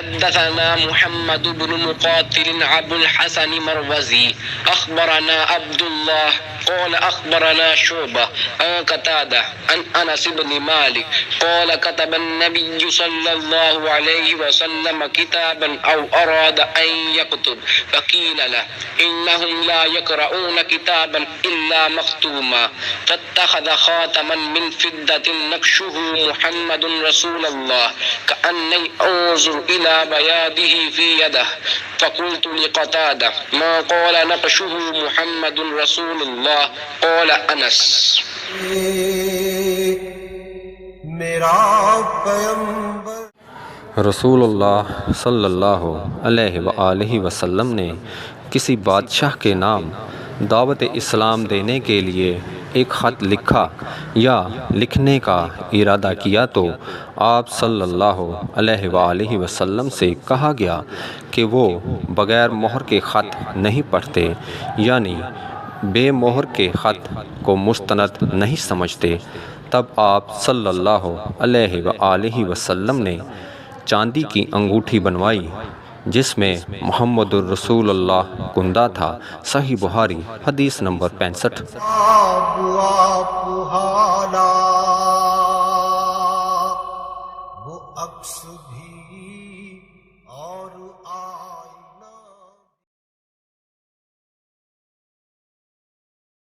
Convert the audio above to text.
حدثنا محمد بن مقاتل أبو الحسن مروزي أخبرنا عبد الله قال أخبرنا شعبة عن قتادة عن أنس بن مالك قال كتب النبي صلى الله عليه وسلم كتابا أو أراد أن يكتب فقيل له إنهم لا يقرؤون كتابا إلا مختوما فاتخذ خاتما من فضة نقشه محمد رسول الله كأني أنظر إلى بياضه في يده فقلت لقتادة ما قال نقشه محمد رسول الله قال أنس رسول اللہ صلی اللہ علیہ وآلہ وسلم نے کسی بادشاہ کے نام دعوت اسلام دینے کے لیے ایک خط لکھا یا لکھنے کا ارادہ کیا تو آپ صلی اللہ علیہ وآلہ وسلم سے کہا گیا کہ وہ بغیر مہر کے خط نہیں پڑھتے، یعنی بے مہر کے خط کو مستند نہیں سمجھتے۔ تب آپ صلی اللہ علیہ وآلہ وسلم نے چاندی کی انگوٹھی بنوائی جس میں محمد الرسول اللہ کندہ تھا۔ صحیح بخاری حدیث نمبر 65۔